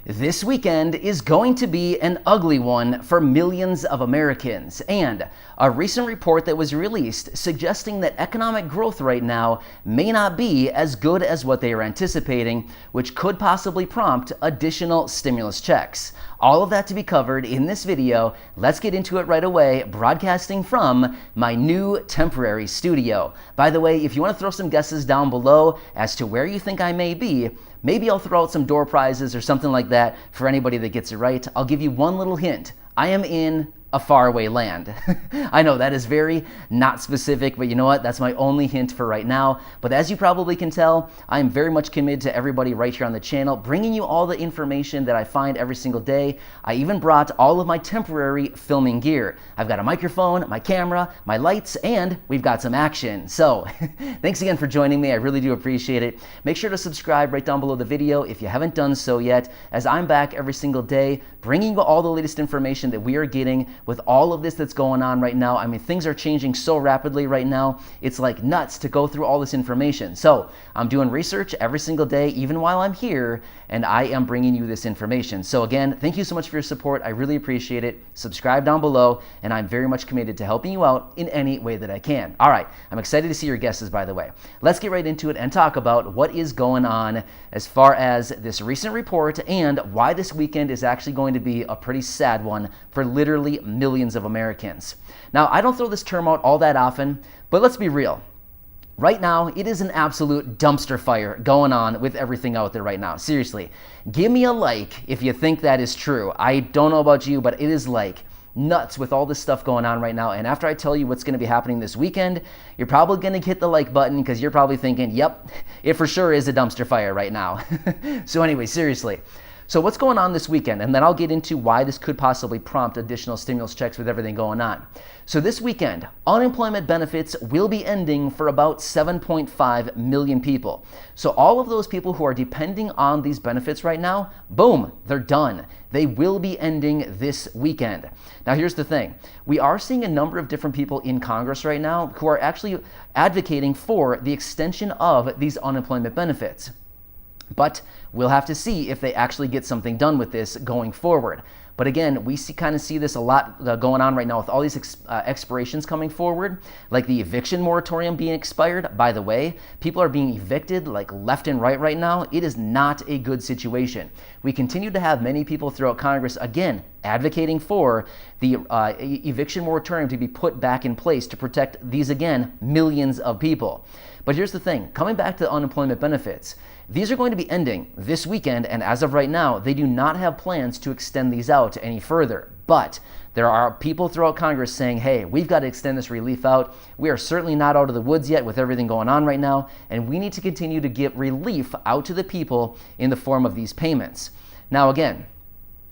This weekend is going to be an ugly one for millions of Americans, and a recent report that was released suggesting that economic growth right now may not be as good as what they are anticipating, which could possibly prompt additional stimulus checks. All of that to be covered in this video. Let's get into it right away, broadcasting from my new temporary studio. By the way, if you want to throw some guesses down below as to where you think I may be, maybe I'll throw out some door prizes or something like that for anybody that gets it right. I'll give you one little hint. I am in a faraway land. I know that is very not specific, but you know what? That's my only hint for right now. But as you probably can tell, I am very much committed to everybody right here on the channel, bringing you all the information that I find every single day. I even brought all of my temporary filming gear. I've got a microphone, my camera, my lights, and we've got some action. So thanks again for joining me. I really do appreciate it. Make sure to subscribe right down below the video if you haven't done so yet, as I'm back every single day, bringing you all the latest information that we are getting with all of this that's going on right now. I mean, things are changing so rapidly right now. It's like nuts to go through all this information. So I'm doing research every single day, even while I'm here, and I am bringing you this information. So again, thank you so much for your support. I really appreciate it. Subscribe down below, and I'm very much committed to helping you out in any way that I can. All right, I'm excited to see your guesses, by the way. Let's get right into it and talk about what is going on as far as this recent report and why this weekend is actually going to be a pretty sad one for literally millions of Americans. Now, I don't throw this term out all that often, but let's be real. Right now, it is an absolute dumpster fire going on with everything out there right now. Seriously, give me a like if you think that is true. I don't know about you, but it is like nuts with all this stuff going on right now. And after I tell you what's going to be happening this weekend, you're probably going to hit the like button because you're probably thinking, yep, it for sure is a dumpster fire right now. So anyway, seriously. So what's going on this weekend? And then I'll get into why this could possibly prompt additional stimulus checks with everything going on. So this weekend, unemployment benefits will be ending for about 7.5 million people. So all of those people who are depending on these benefits right now, boom, they're done. They will be ending this weekend. Now here's the thing. We are seeing a number of different people in Congress right now who are actually advocating for the extension of these unemployment benefits. But we'll have to see if they actually get something done with this going forward. But again, we kind of see this a lot going on right now with all these expirations coming forward, like the eviction moratorium being expired. By the way, people are being evicted like left and right now. It is not a good situation. We continue to have many people throughout Congress, again, advocating for the eviction moratorium to be put back in place to protect these, again, millions of people. But here's the thing, coming back to the unemployment benefits, these are going to be ending this weekend, and as of right now, they do not have plans to extend these out any further. But there are people throughout Congress saying, hey, we've got to extend this relief out. We are certainly not out of the woods yet with everything going on right now, and we need to continue to get relief out to the people in the form of these payments. Now again,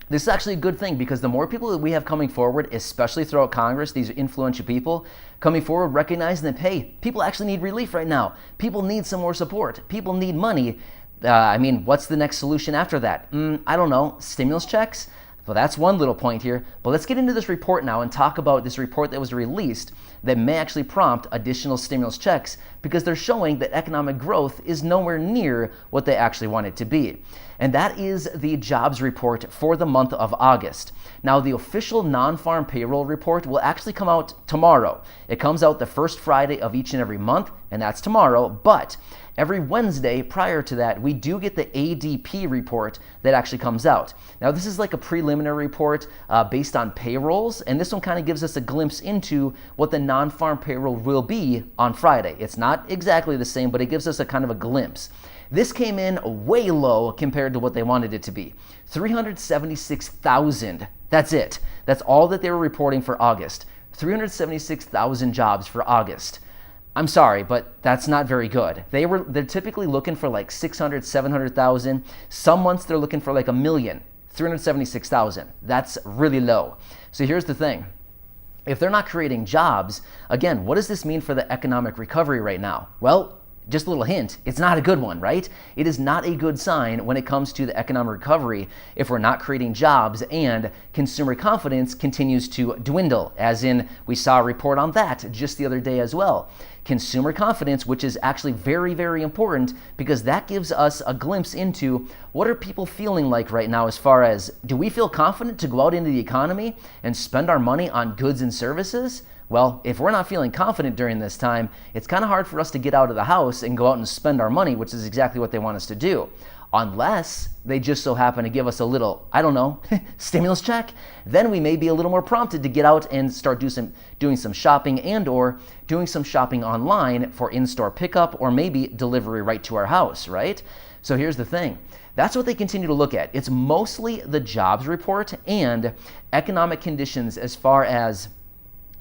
this is actually a good thing because the more people that we have coming forward, especially throughout Congress, these influential people coming forward, recognizing that, hey, people actually need relief right now. People need some more support. People need money. I mean, what's the next solution after that? I don't know. Stimulus checks? Well, that's one little point here. But let's get into this report now and talk about this report that was released that may actually prompt additional stimulus checks because they're showing that economic growth is nowhere near what they actually want it to be. And that is the jobs report for the month of August. Now, the official non-farm payroll report will actually come out tomorrow. It comes out the first Friday of each and every month, and that's tomorrow. But every Wednesday prior to that, we do get the ADP report that actually comes out. Now, this is like a preliminary report based on payrolls, and this one kind of gives us a glimpse into what the non-farm payroll will be on Friday. It's not exactly the same, but it gives us a kind of a glimpse. This came in way low compared to what they wanted it to be. 376,000. That's it. That's all that they were reporting for August. 376,000 jobs for August. I'm sorry, but that's not very good. They're typically looking for like 600, 700,000. Some months they're looking for like a million. 376,000. That's really low. So here's the thing. If they're not creating jobs, again, what does this mean for the economic recovery right now? Well, just a little hint, it's not a good one, right? It is not a good sign when it comes to the economic recovery if we're not creating jobs and consumer confidence continues to dwindle, as in we saw a report on that just the other day as well. Consumer confidence, which is actually very, very important because that gives us a glimpse into what are people feeling like right now as far as, do we feel confident to go out into the economy and spend our money on goods and services? Well, if we're not feeling confident during this time, it's kind of hard for us to get out of the house and go out and spend our money, which is exactly what they want us to do. Unless they just so happen to give us a little, I don't know, stimulus check, then we may be a little more prompted to get out and start doing some shopping and or doing some shopping online for in-store pickup or maybe delivery right to our house, right? So here's the thing. That's what they continue to look at. It's mostly the jobs report and economic conditions as far as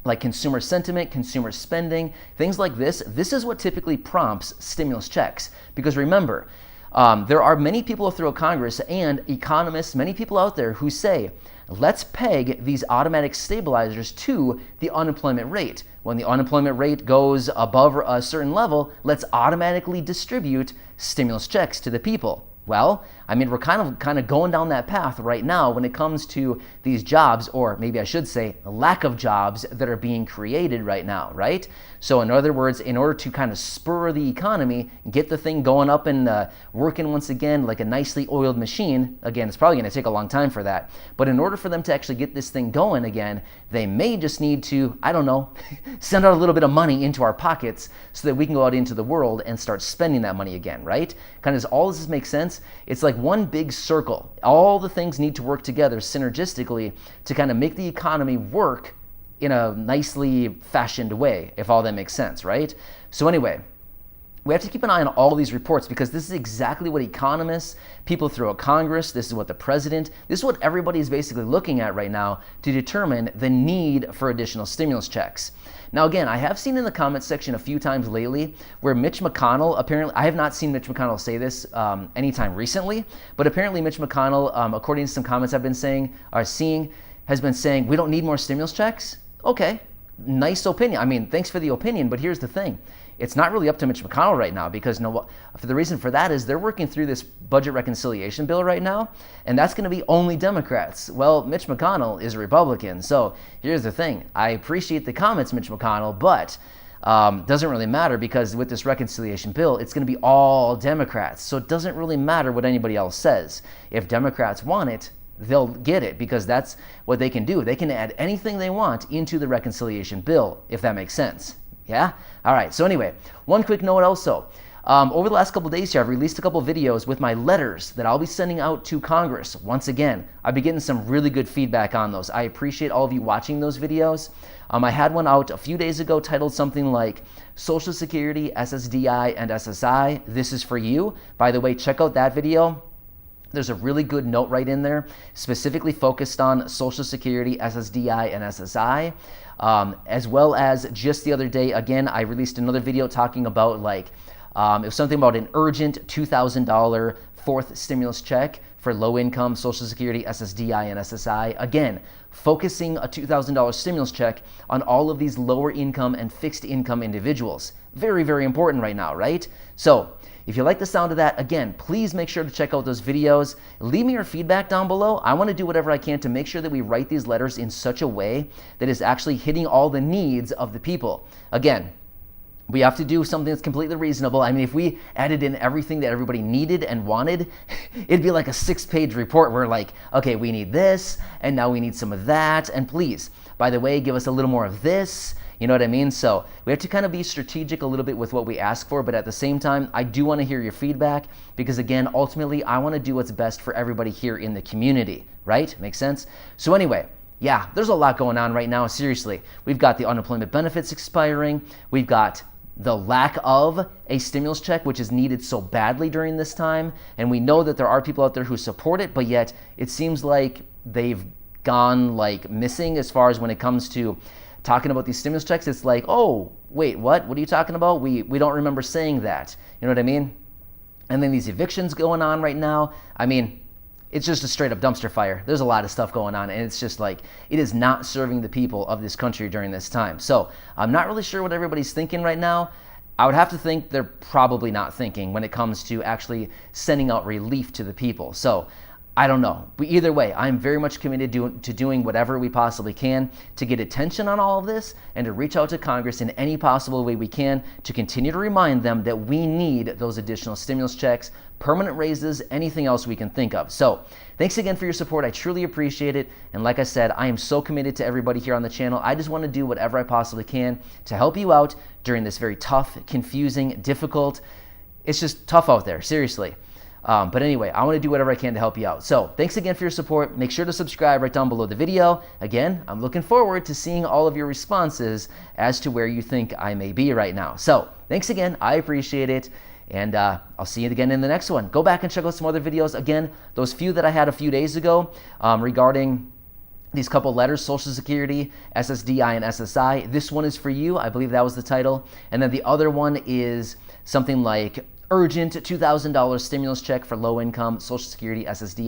like consumer sentiment, consumer spending, things like this. This is what typically prompts stimulus checks. Because remember, there are many people throughout Congress and economists, many people out there who say, let's peg these automatic stabilizers to the unemployment rate. When the unemployment rate goes above a certain level, let's automatically distribute stimulus checks to the people. Well, I mean, we're kind of going down that path right now when it comes to these jobs, or maybe I should say lack of jobs that are being created right now, right? So in other words, in order to kind of spur the economy, get the thing going up and working once again like a nicely oiled machine, again, it's probably going to take a long time for that, but in order for them to actually get this thing going again, they may just need to, I don't know, send out a little bit of money into our pockets so that we can go out into the world and start spending that money again, right? Kind of, does all this make sense? It's like one big circle. All the things need to work together synergistically to kind of make the economy work in a nicely fashioned way, if all that makes sense, right? So anyway, we have to keep an eye on all these reports because this is exactly what economists, people throughout Congress, this is what the president, this is what everybody is basically looking at right now to determine the need for additional stimulus checks. Now again, I have seen in the comments section a few times lately where Mitch McConnell, apparently, I have not seen Mitch McConnell say this anytime recently, but apparently Mitch McConnell, according to some comments I've been seeing, has been saying, we don't need more stimulus checks? Okay, nice opinion. I mean, thanks for the opinion, but here's the thing. It's not really up to Mitch McConnell right now because the reason for that is they're working through this budget reconciliation bill right now, and that's going to be only Democrats. Well, Mitch McConnell is a Republican, so here's the thing. I appreciate the comments, Mitch McConnell, but doesn't really matter because with this reconciliation bill, it's going to be all Democrats, so it doesn't really matter what anybody else says. If Democrats want it, they'll get it because that's what they can do. They can add anything they want into the reconciliation bill, if that makes sense. Yeah? All right. So anyway, one quick note also. Over the last couple days here, I've released a couple videos with my letters that I'll be sending out to Congress. Once again, I've been getting some really good feedback on those. I appreciate all of you watching those videos. I had one out a few days ago titled something like Social Security, SSDI, and SSI. This is for you. By the way, check out that video. There's a really good note right in there, specifically focused on Social Security, SSDI, and SSI. As well as just the other day, again, I released another video talking about it was something about an urgent $2,000 fourth stimulus check for low-income Social Security, SSDI, and SSI. Again, focusing a $2,000 stimulus check on all of these lower income and fixed income individuals. Very, very important right now, right? So if you like the sound of that, again, please make sure to check out those videos. Leave me your feedback down below. I want to do whatever I can to make sure that we write these letters in such a way that is actually hitting all the needs of the people. Again, we have to do something that's completely reasonable. I mean, if we added in everything that everybody needed and wanted, it'd be like a 6-page report where like, okay, we need this, and now we need some of that, and please, by the way, give us a little more of this. You know what I mean? So we have to kind of be strategic a little bit with what we ask for, but at the same time, I do want to hear your feedback because again, ultimately, I want to do what's best for everybody here in the community, right? Makes sense? So anyway, yeah, there's a lot going on right now, seriously. We've got the unemployment benefits expiring. We've got the lack of a stimulus check, which is needed so badly during this time. And we know that there are people out there who support it, but yet it seems like they've gone like missing as far as when it comes to talking about these stimulus checks. It's like, oh, wait, what? What are you talking about? We don't remember saying that. You know what I mean? And then these evictions going on right now. I mean, it's just a straight up dumpster fire. There's a lot of stuff going on, and it's just like, it is not serving the people of this country during this time. So I'm not really sure what everybody's thinking right now. I would have to think they're probably not thinking when it comes to actually sending out relief to the people. So I don't know. But either way, I'm very much committed to doing whatever we possibly can to get attention on all of this and to reach out to Congress in any possible way we can to continue to remind them that we need those additional stimulus checks, permanent raises, anything else we can think of. So thanks again for your support. I truly appreciate it. And like I said, I am so committed to everybody here on the channel. I just want to do whatever I possibly can to help you out during this very tough, confusing, difficult. It's just tough out there, seriously. But anyway, I want to do whatever I can to help you out. So thanks again for your support. Make sure to subscribe right down below the video. Again, I'm looking forward to seeing all of your responses as to where you think I may be right now. So thanks again. I appreciate it. And I'll see you again in the next one. Go back and check out some other videos. Again, those few that I had a few days ago regarding these couple letters, Social Security, SSDI, and SSI. This one is for you. I believe that was the title. And then the other one is something like urgent $2,000 stimulus check for low income, Social Security, SSDI.